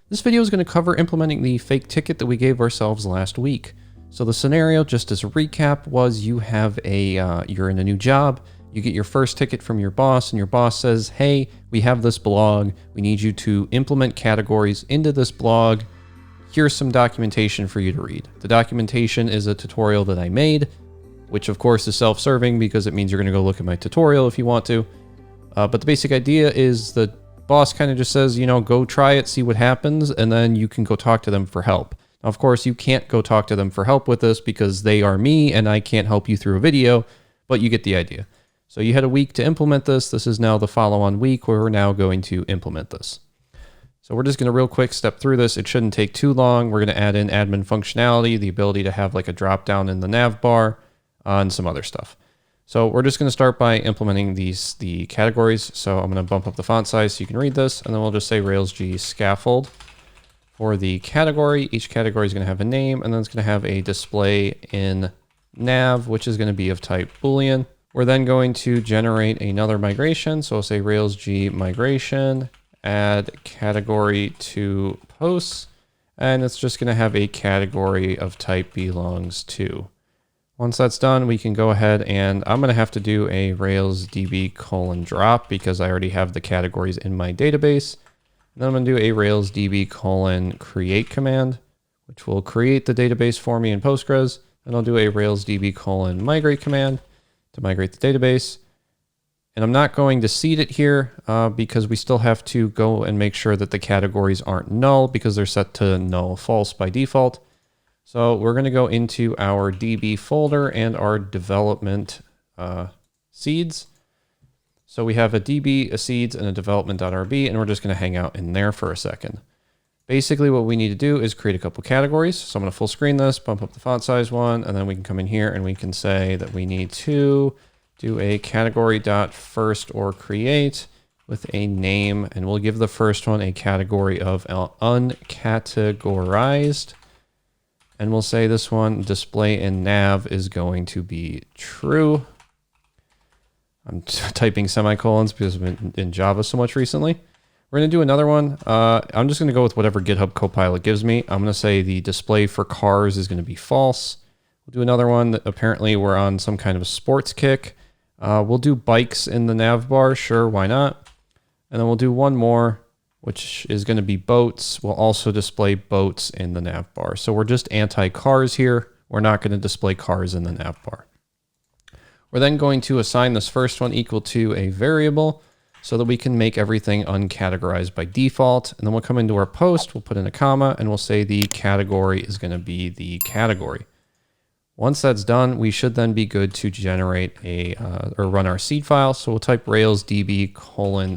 This video is going to cover implementing the fake ticket that we gave ourselves last week. So the scenario, just as a recap, was you have you're in a new job, you get your first ticket from your boss, and your boss says, hey, we have this blog, we need you to implement categories into this blog. Here's some documentation for you to read. The documentation is a tutorial that I made, which of course is self-serving because it means you're going to go look at my tutorial if you want to. But the basic idea is the boss kind of just says, go try it, see what happens, and then you can go talk to them for help. Now, of course, you can't go talk to them for help with this because they are me and I can't help you through a video, but you get the idea. So you had a week to implement this. This is now the follow-on week where we're now going to implement this. So we're just going to real quick step through this. It shouldn't take too long. We're going to add in admin functionality, the ability to have like a drop down in the Navbar, and some other stuff. So we're just going to start by implementing the categories. So I'm going to bump up the font size so you can read this, and then we'll just say Rails G scaffold for the category. Each category is going to have a name, and then it's going to have a display in nav, which is going to be of type Boolean. We're then going to generate another migration. So I'll say Rails G migration, add category to posts, and it's just going to have a category of type belongs to. Once that's done, we can go ahead and I'm going to have to do a Rails DB :drop because I already have the categories in my database. And then I'm going to do a Rails DB :create command, which will create the database for me in Postgres. And I'll do a Rails DB :migrate command to migrate the database. And I'm not going to seed it here because we still have to go and make sure that the categories aren't null because they're set to null false by default. So we're going to go into our DB folder and our development seeds. So we have a DB, a seeds, and a development.rb, and we're just going to hang out in there for a second. Basically, what we need to do is create a couple categories. So I'm going to full screen this, bump up the font size one, and then we can come in here and we can say that we need to do a category.first or create with a name, and we'll give the first one a category of uncategorized. And we'll say this one, display in nav, is going to be true. I'm typing semicolons because I've been in Java so much recently. We're going to do another one. I'm just going to go with whatever GitHub Copilot gives me. I'm going to say the display for cars is going to be false. We'll do another one that apparently we're on some kind of sports kick. We'll do bikes in the Navbar. Sure, why not? And then we'll do one more, which is going to be boats. We'll also display boats in the Navbar. So we're just anti-cars here. We're not going to display cars in the Navbar. We're then going to assign this first one equal to a variable so that we can make everything uncategorized by default. And then we'll come into our post, we'll put in a comma, and we'll say the category is going to be the category. Once that's done, we should then be good to generate or run our seed file. So we'll type Rails DB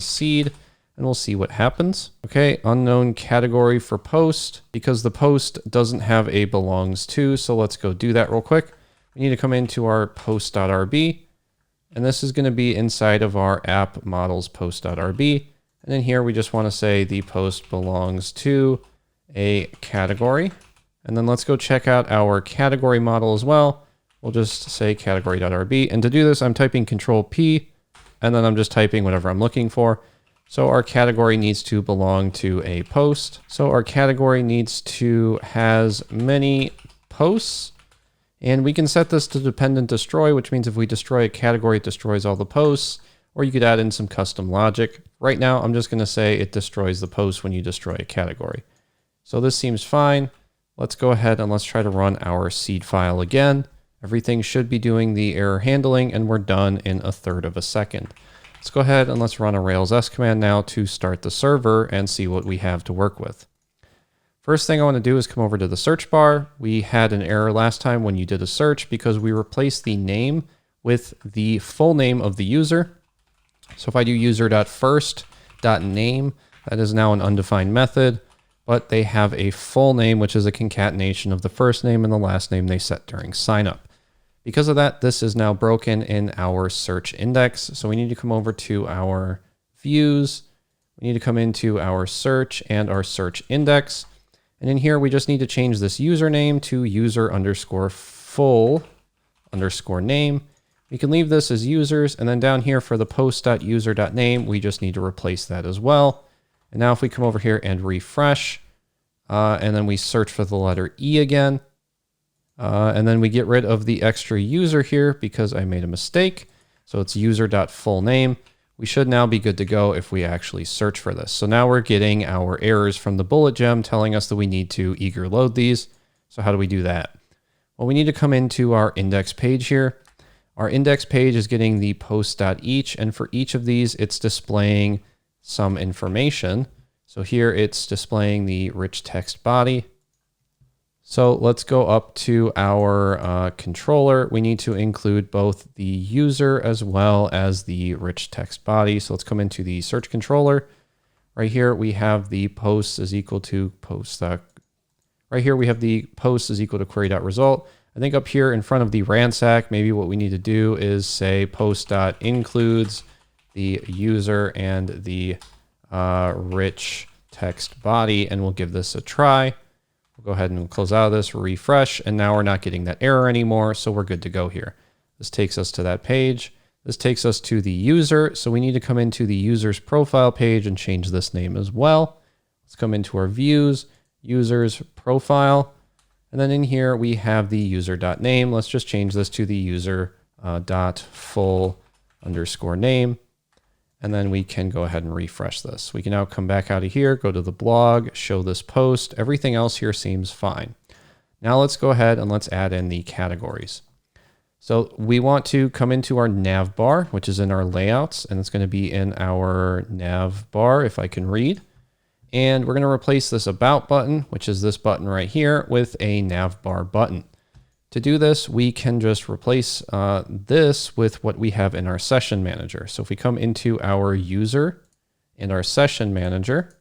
:seed. And we'll see what happens. Okay, unknown category for post because the post doesn't have a belongs to. So let's go do that real quick. We need to come into our post.rb, and this is going to be inside of our app models post.rb. And then here we just want to say the post belongs to a category. And then let's go check out our category model as well. We'll just say category.rb. And to do this, I'm typing Control P, and then I'm just typing whatever I'm looking for. So our category needs to belong to a post. So our category needs to has many posts, and we can set this to dependent destroy, which means if we destroy a category, it destroys all the posts, or you could add in some custom logic. Right now, I'm just going to say it destroys the post when you destroy a category. So this seems fine. Let's go ahead and let's try to run our seed file again. Everything should be doing the error handling, and we're done in 1/3 of a second. Let's go ahead and let's run a Rails S command now to start the server and see what we have to work with. First thing I want to do is come over to the search bar. We had an error last time when you did a search because we replaced the name with the full name of the user. So if I do user.first.name, that is now an undefined method, but they have a full name, which is a concatenation of the first name and the last name they set during signup. Because of that, this is now broken in our search index. So we need to come over to our views. We need to come into our search and our search index. And in here, we just need to change this username to user_full_name. We can leave this as users. And then down here for the post.user.name, we just need to replace that as well. And now if we come over here and refresh, and then we search for the letter E again. And then we get rid of the extra user here because I made a mistake. So it's user.fullname. We should now be good to go if we actually search for this. So now we're getting our errors from the bullet gem telling us that we need to eager load these. So how do we do that? Well, we need to come into our index page here. Our index page is getting the post.each, and for each of these, it's displaying some information. So here it's displaying the rich text body. So let's go up to our controller. We need to include both the user as well as the rich text body. So let's come into the search controller. Right here, we have the post is equal to post. Right here, we have the post is equal to query.result. I think up here in front of the Ransack, maybe what we need to do is say post.includes the user and the rich text body, and we'll give this a try. We'll go ahead and close out of this, refresh, and now we're not getting that error anymore, so we're good to go here. This takes us to that page. This takes us to the user, so we need to come into the user's profile page and change this name as well. Let's come into our views, users, profile, and then in here we have the user.name. Let's just change this to the user dot full underscore name. And then we can go ahead and refresh this. We can now come back out of here, go to the blog, show this post. Everything else here seems fine. Now let's go ahead and let's add in the categories. So we want to come into our Navbar, which is in our layouts, and it's going to be in our Navbar, if I can read. And we're going to replace this About button, which is this button right here, with a Navbar button. To do this, we can just replace this with what we have in our session manager. So if we come into our user and our session manager,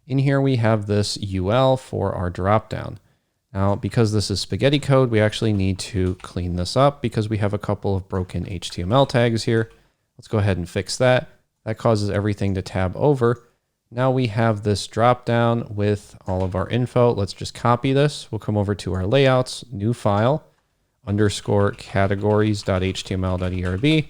in here we have this UL for our dropdown. Now, because this is spaghetti code, we actually need to clean this up because we have a couple of broken HTML tags here. Let's go ahead and fix that. That causes everything to tab over. Now we have this dropdown with all of our info. Let's just copy this. We'll come over to our layouts, new file, underscore categories.html.erb,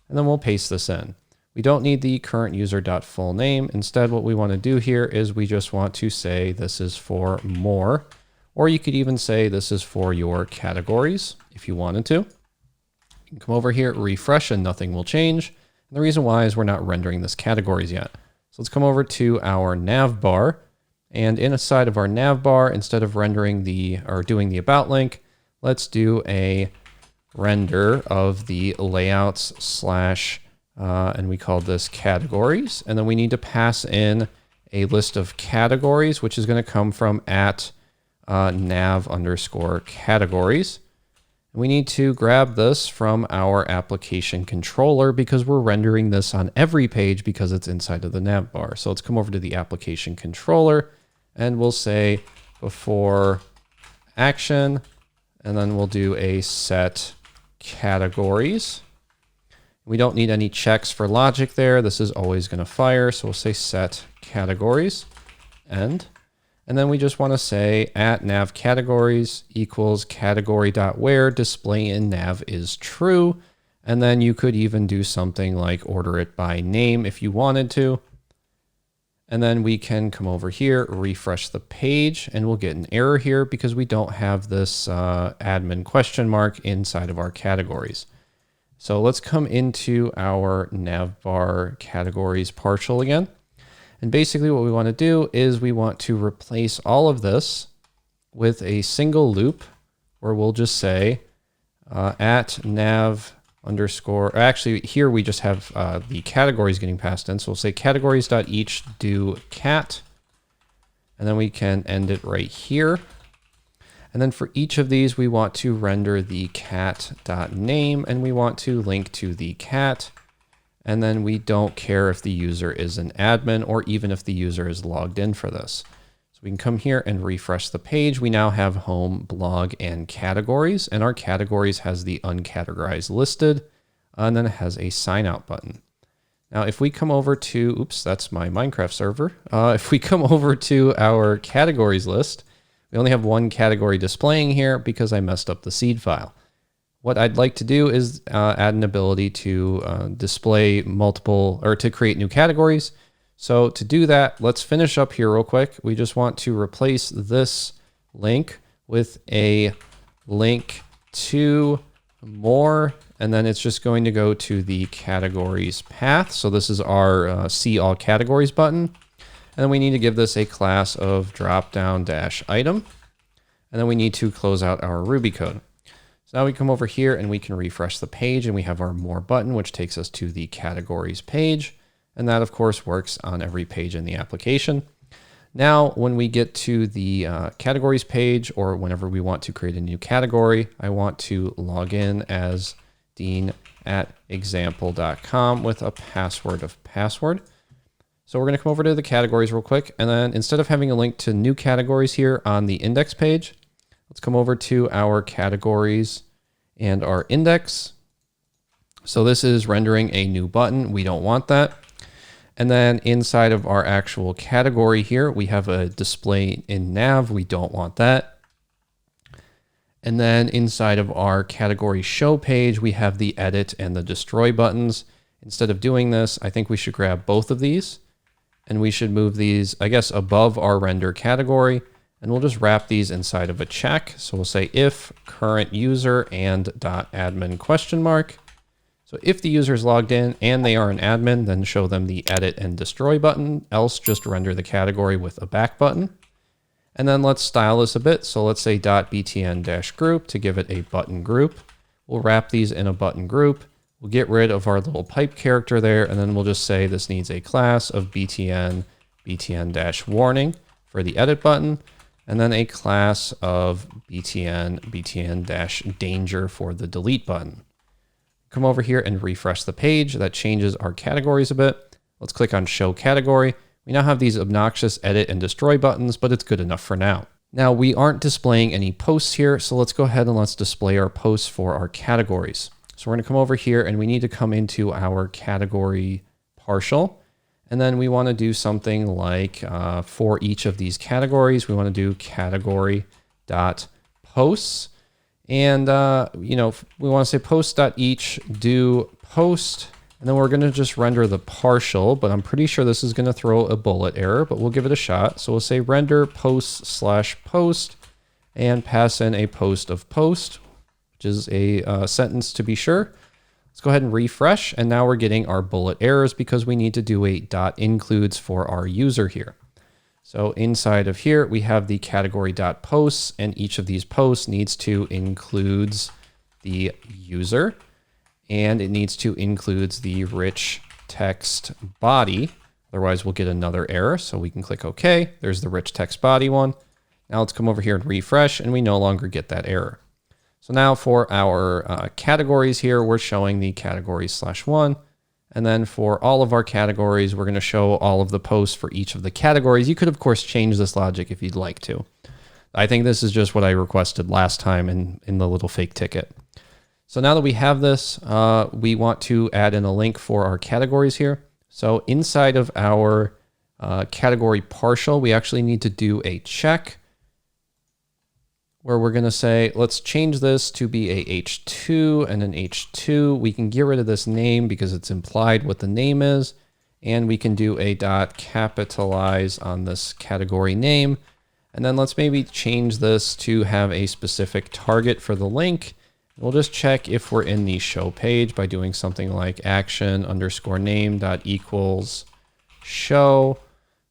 and then we'll paste this in. We don't need the current user.fullname. Instead, what we want to do here is we just want to say this is for more, or you could even say this is for your categories if you wanted to. You can come over here, refresh, and nothing will change. And the reason why is we're not rendering this categories yet. So let's come over to our Navbar, and inside of our Navbar, instead of rendering doing the about link, let's do a render of the layouts slash, and we call this categories. And then we need to pass in a list of categories, which is going to come from at nav underscore categories. We need to grab this from our application controller because we're rendering this on every page because it's inside of the Navbar. So let's come over to the application controller and we'll say before action, and then we'll do a set categories. We don't need any checks for logic there. This is always going to fire. So we'll say set categories end. And then we just want to say at nav categories equals category.where display in nav is true. And then you could even do something like order it by name if you wanted to. And then we can come over here, refresh the page, and we'll get an error here because we don't have this admin question mark inside of our categories. So let's come into our Navbar categories partial again. And basically what we want to do is we want to replace all of this with a single loop where we'll just say at nav underscore, actually here we just have the categories getting passed in. So we'll say categories.each do cat, and then we can end it right here. And then for each of these, we want to render the cat.name, and we want to link to the cat. And then we don't care if the user is an admin or even if the user is logged in for this. So we can come here and refresh the page. We now have home, blog, and categories, and our categories has the uncategorized listed, and then it has a sign out button. Now, if we come over to, oops, that's my Minecraft server. If we come over to our categories list, we only have one category displaying here because I messed up the seed file. What I'd like to do is add an ability to display multiple, or to create new categories. So to do that, let's finish up here real quick. We just want to replace this link with a link to more, and then it's just going to go to the categories path. So this is our see all categories button. And then we need to give this a class of dropdown-item. And then we need to close out our Ruby code. So now we come over here and we can refresh the page, and we have our more button, which takes us to the categories page. And that of course works on every page in the application. Now, when we get to the categories page, or whenever we want to create a new category, I want to log in as dean@example.com with a password of password. So we're going to come over to the categories real quick. And then instead of having a link to new categories here on the index page, let's come over to our categories and our index. So this is rendering a new button. We don't want that. And then inside of our actual category here, we have a display in nav. We don't want that. And then inside of our category show page, we have the edit and the destroy buttons. Instead of doing this, I think we should grab both of these, and we should move these, I guess, above our render category, and we'll just wrap these inside of a check. So we'll say if current user and .admin ? So if the user is logged in and they are an admin, then show them the edit and destroy button, else just render the category with a back button. And then let's style this a bit. So let's say .btn-group to give it a button group. We'll wrap these in a button group. We'll get rid of our little pipe character there, and then we'll just say this needs a class of btn-warning for the edit button, and then a class of btn-danger for the delete button. Come over here and refresh the page. That changes our categories a bit. Let's click on show category. We now have these obnoxious edit and destroy buttons, but it's good enough for now. Now we aren't displaying any posts here, so let's go ahead and let's display our posts for our categories. So we're going to come over here and we need to come into our category partial. And then we want to do something like for each of these categories, we want to do category.posts. And, we want to say post.each do post. And then we're going to just render the partial, but I'm pretty sure this is going to throw a bullet error, but we'll give it a shot. So we'll say render post/post and pass in a post of post, which is a sentence to be sure. Let's go ahead and refresh. And now we're getting our bullet errors because we need to do a .includes for our user here. So inside of here, we have the category.posts, and each of these posts needs to includes the user, and it needs to includes the rich text body. Otherwise, we'll get another error. So we can click OK. There's the rich text body one. Now let's come over here and refresh, and we no longer get that error. So now for our categories here, we're showing the categories/1. And then for all of our categories, we're going to show all of the posts for each of the categories. You could, of course, change this logic if you'd like to. I think this is just what I requested last time in the little fake ticket. So now that we have this, we want to add in a link for our categories here. So inside of our category partial, we actually need to do a check where we're going to say, let's change this to be a H2 and an H2. We can get rid of this name because it's implied what the name is. And we can do a .capitalize on this category name. And then let's maybe change this to have a specific target for the link. We'll just check if we're in the show page by doing something like action_name.equals show.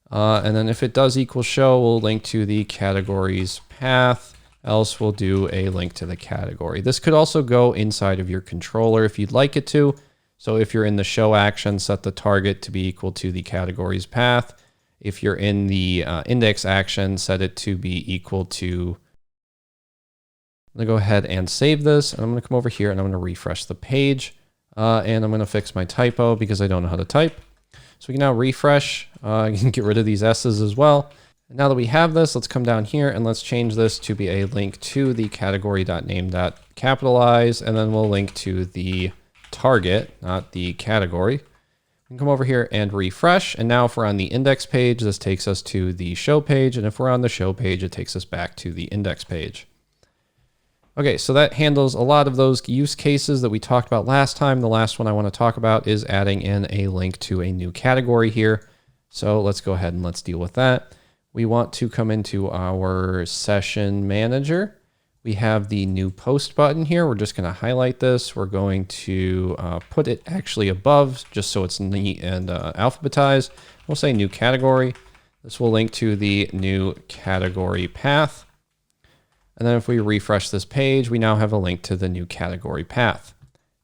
And then if it does equal show, we'll link to the categories path. Else we'll do a link to the category. This could also go inside of your controller if you'd like it to. So if you're in the show action, set the target to be equal to the categories path. If you're in the index action, set it to be equal to. I'm going to go ahead and save this. And I'm going to come over here and I'm going to refresh the page. And I'm going to fix my typo because I don't know how to type. So we can now refresh. You can get rid of these S's as well. And now that we have this, let's come down here and let's change this to be a link to the category.name.capitalize, and then we'll link to the target, not the category. We can come over here and refresh. And now if we're on the index page, this takes us to the show page. And if we're on the show page, it takes us back to the index page. Okay, so that handles a lot of those use cases that we talked about last time. The last one I want to talk about is adding in a link to a new category here. So let's go ahead and let's deal with that. We want to come into our session manager. We have the new post button here. We're just going to highlight this. We're going to put it actually above just so it's neat and alphabetized. We'll say new category. This will link to the new category path. And then if we refresh this page, we now have a link to the new category path.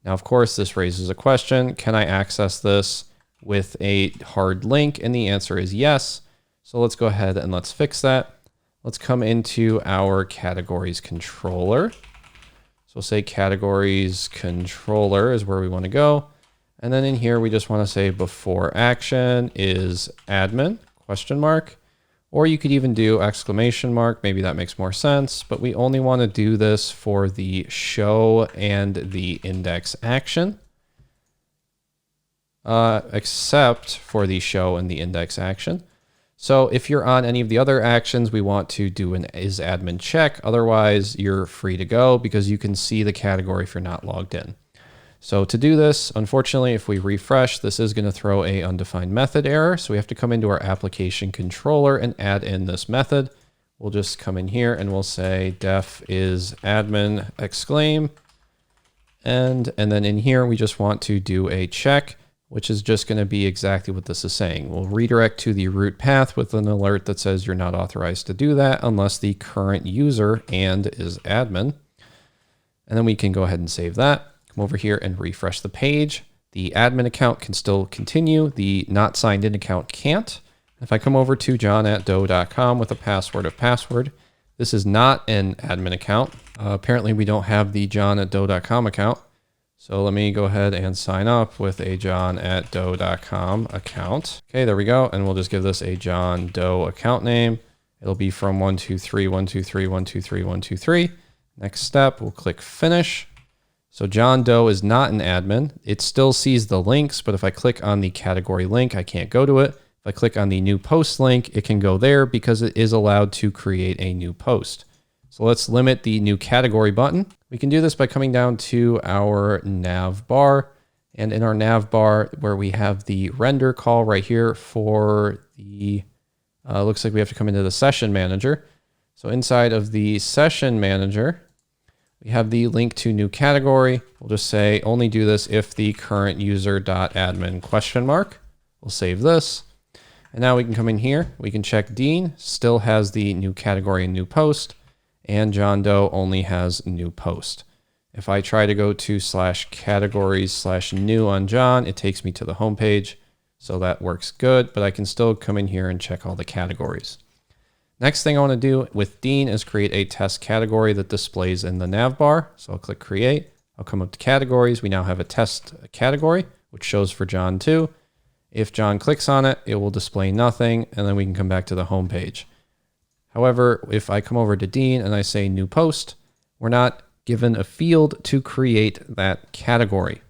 Now, of course, this raises a question. Can I access this with a hard link? And the answer is yes. So let's go ahead and let's fix that. Let's come into our categories controller. So we'll say categories controller is where we want to go. And then in here, we just want to say before action is admin, question mark, or you could even do exclamation mark. Maybe that makes more sense, but we only want to do this for the show and the index action, except for the show and the index action. So if you're on any of the other actions, we want to do an is admin check. Otherwise, you're free to go because you can see the category if you're not logged in. So to do this, unfortunately, if we refresh, this is going to throw a undefined method error. So we have to come into our application controller and add in this method. We'll just come in here and we'll say def is admin exclaim. And then in here, we just want to do a check, which is just going to be exactly what this is saying. We'll redirect to the root path with an alert that says you're not authorized to do that unless the current user and is admin. And then we can go ahead and save that. Come over here and refresh the page. The admin account can still continue. The not signed in account can't. If I come over to john@doe.com with a password of password, this is not an admin account. Apparently we don't have the john@doe.com account. So let me go ahead and sign up with a john@doe.com account. Okay, there we go. And we'll just give this a John Doe account name. It'll be from 123, 123, 123, 123. Next step, we'll click finish. So John Doe is not an admin. It still sees the links, but if I click on the category link, I can't go to it. If I click on the new post link, it can go there because it is allowed to create a new post. So let's limit the new category button. We can do this by coming down to our Navbar. And in our Navbar, where we have the render call right here for the, looks like we have to come into the session manager. So inside of the session manager, we have the link to new category. We'll just say only do this if the current user.admin question mark. We'll save this. And now we can come in here. We can check Dean still has the new category and new post. And John Doe only has new post. If I try to go to /categories/new on John, it takes me to the home page. So that works good, but I can still come in here and check all the categories. Next thing I want to do with Dean is create a test category that displays in the Navbar. So I'll click create. I'll come up to categories. We now have a test category, which shows for John too. If John clicks on it, it will display nothing, and then we can come back to the home page. However, if I come over to Dean and I say new post, we're not given a field to create that category.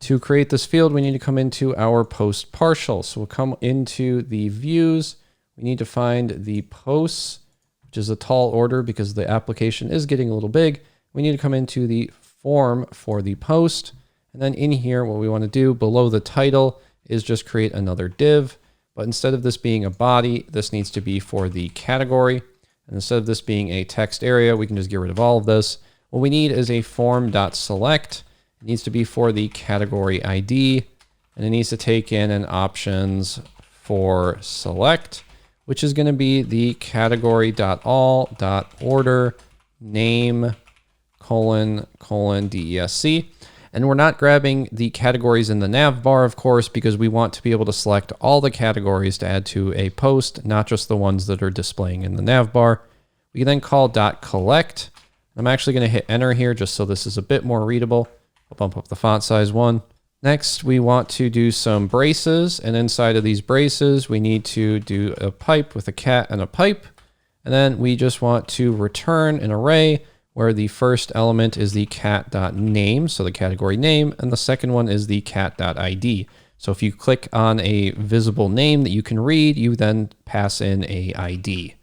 To create this field, we need to come into our post partial. So we'll come into the views. We need to find the posts, which is a tall order because the application is getting a little big. We need to come into the form for the post. And then in here, what we want to do below the title is just create another div. But instead of this being a body, this needs to be for the category. And instead of this being a text area, we can just get rid of all of this. What we need is a form.select. It needs to be for the category ID, and it needs to take in an options for select, which is going to be the category.all.order name : DESC. And we're not grabbing the categories in the Navbar, of course, because we want to be able to select all the categories to add to a post, not just the ones that are displaying in the Navbar. We can then call .collect. I'm actually going to hit enter here just so this is a bit more readable. I'll bump up the font size 1. Next, we want to do some braces, and inside of these braces, we need to do a pipe with a cat and a pipe. And then we just want to return an array where the first element is the cat.name, so the category name, and the second one is the cat.id. So if you click on a visible name that you can read, you then pass in a ID.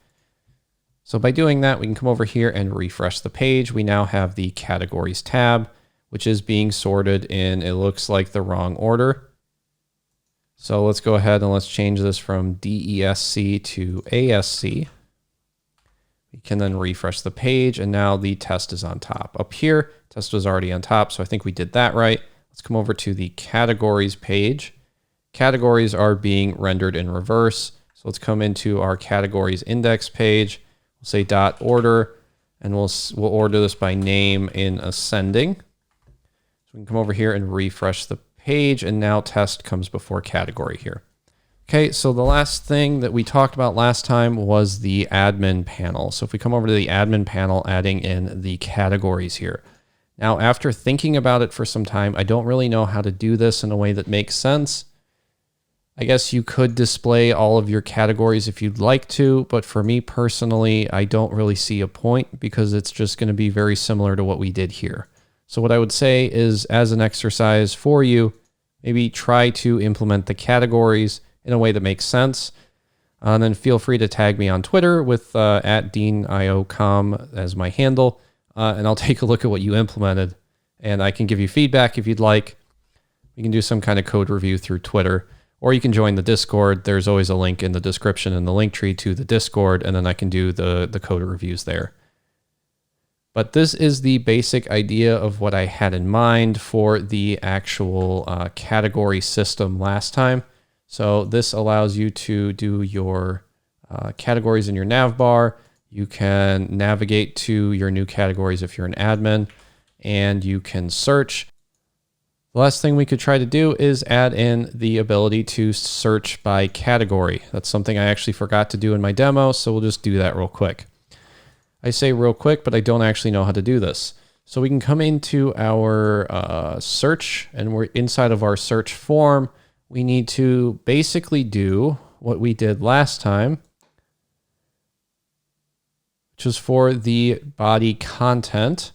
So by doing that, we can come over here and refresh the page. We now have the categories tab, which is being sorted in, it looks like, the wrong order. So let's go ahead and let's change this from DESC to ASC. We can then refresh the page, and now the test is on top. Up here, test was already on top, so I think we did that right. Let's come over to the categories page. Categories are being rendered in reverse. So let's come into our categories index page. We'll say .order, and we'll order this by name in ascending. So we can come over here and refresh the page, and now test comes before category here. Okay, so the last thing that we talked about last time was the admin panel. So if we come over to the admin panel, adding in the categories here. Now, after thinking about it for some time, I don't really know how to do this in a way that makes sense. I guess you could display all of your categories if you'd like to, but for me personally, I don't really see a point because it's just going to be very similar to what we did here. So what I would say is, as an exercise for you, maybe try to implement the categories in a way that makes sense. And then feel free to tag me on Twitter with @DeanIOCom as my handle, and I'll take a look at what you implemented, and I can give you feedback if you'd like. We can do some kind of code review through Twitter, or you can join the Discord. There's always a link in the description and the link tree to the Discord, and then I can do the code reviews there. But this is the basic idea of what I had in mind for the actual category system last time. So this allows you to do your categories in your Navbar. You can navigate to your new categories if you're an admin, and you can search. The last thing we could try to do is add in the ability to search by category. That's something I actually forgot to do in my demo, so we'll just do that real quick. I say real quick, but I don't actually know how to do this. So we can come into our search, and we're inside of our search form. We need to basically do what we did last time, which is for the body content.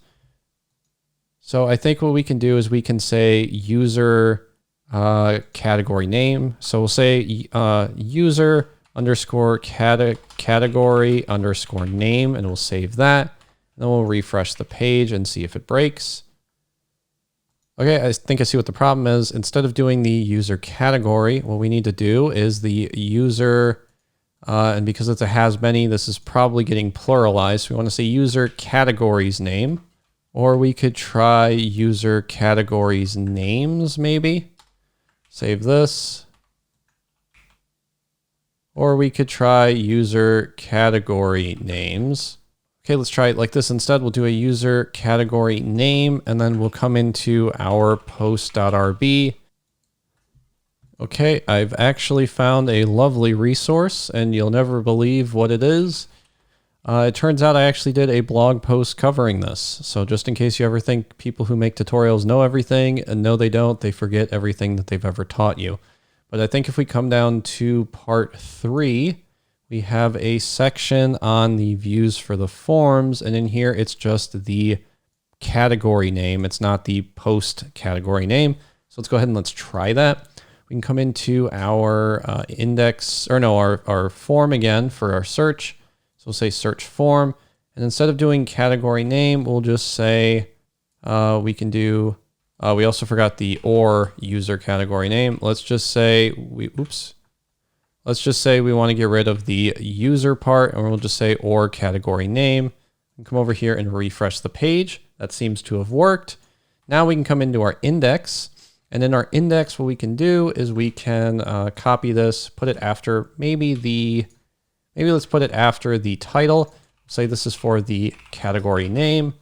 So I think what we can do is we can say user category name. So we'll say user underscore category underscore name, and we'll save that. And then we'll refresh the page and see if it breaks. Okay, I think I see what the problem is. Instead of doing the user category, what we need to do is the user, and because it's a has many, this is probably getting pluralized. So we want to say user categories name, or we could try user categories names maybe. Save this. Or we could try user category names. Okay, let's try it like this instead. We'll do a user category name, and then we'll come into our post.rb. Okay, I've actually found a lovely resource, and you'll never believe what it is. It turns out I actually did a blog post covering this. So just in case you ever think people who make tutorials know everything, and no, they don't. They forget everything that they've ever taught you. But I think if we come down to part 3, we have a section on the views for the forms, and in here it's just the category name. It's not the post category name. So let's go ahead and let's try that. We can come into our our form again for our search. So we'll say search form, and instead of doing category name, we'll just say we can do. We also forgot the or user category name. Let's just say Let's just say we want to get rid of the user part, and we'll just say or category name. And come over here and refresh the page. That seems to have worked. Now we can come into our index, and in our index, what we can do is we can copy this, put it after maybe let's put it after the title. Say this is for the category name,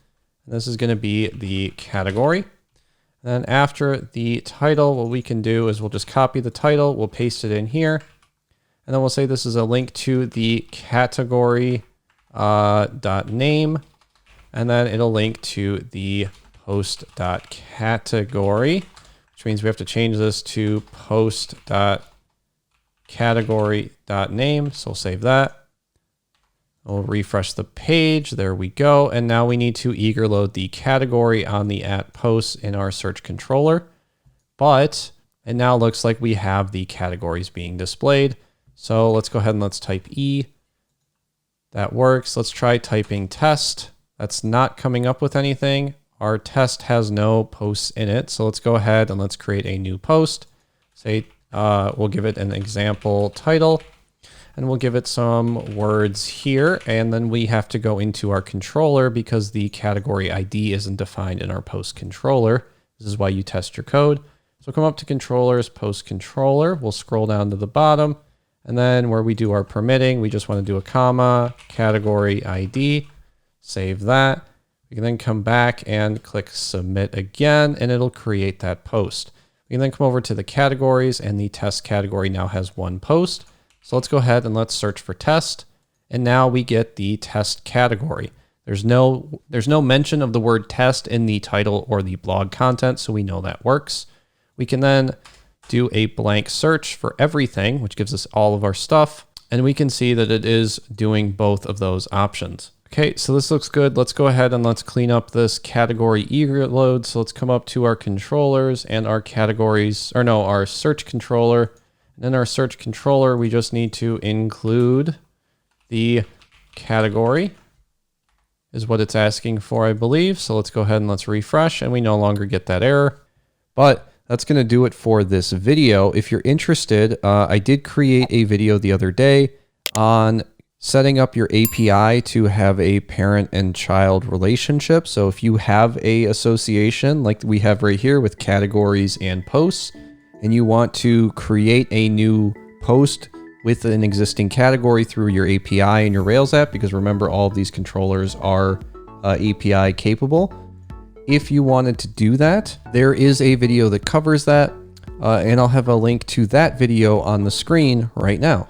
and this is going to be the category. And then after the title, what we can do is we'll just copy the title, we'll paste it in here, and then we'll say this is a link to the category .name, and then it'll link to the post.category, which means we have to change this to post.category.name. So we'll save that. We'll refresh the page. There we go. And now we need to eager load the category on the @posts in our search controller. But it now looks like we have the categories being displayed. So let's go ahead and let's type E. That works. Let's try typing test. That's not coming up with anything. Our test has no posts in it. So let's go ahead and let's create a new post. Say We'll give it an example title, and we'll give it some words here. And then we have to go into our controller because the category ID isn't defined in our post controller. This is why you test your code. So come up to controllers, post controller. We'll scroll down to the bottom. And then where we do our permitting, we just want to do a comma, category ID, save that. We can then come back and click submit again, and it'll create that post. We can then come over to the categories, and the test category now has one post. So let's go ahead and let's search for test. And now we get the test category. There's no mention of the word test in the title or the blog content, so we know that works. We can then do a blank search for everything, which gives us all of our stuff. And we can see that it is doing both of those options. Okay, so this looks good. Let's go ahead and let's clean up this category eager load. So let's come up to our controllers and our categories, or no, our search controller. And in our search controller, we just need to include the category is what it's asking for, I believe. So let's go ahead and let's refresh, and we no longer get that error. But that's going to do it for this video. If you're interested, I did create a video the other day on setting up your API to have a parent and child relationship. So if you have a association like we have right here with categories and posts, and you want to create a new post with an existing category through your API in your Rails app, because remember, all of these controllers are API capable. If you wanted to do that, there is a video that covers that, and I'll have a link to that video on the screen right now.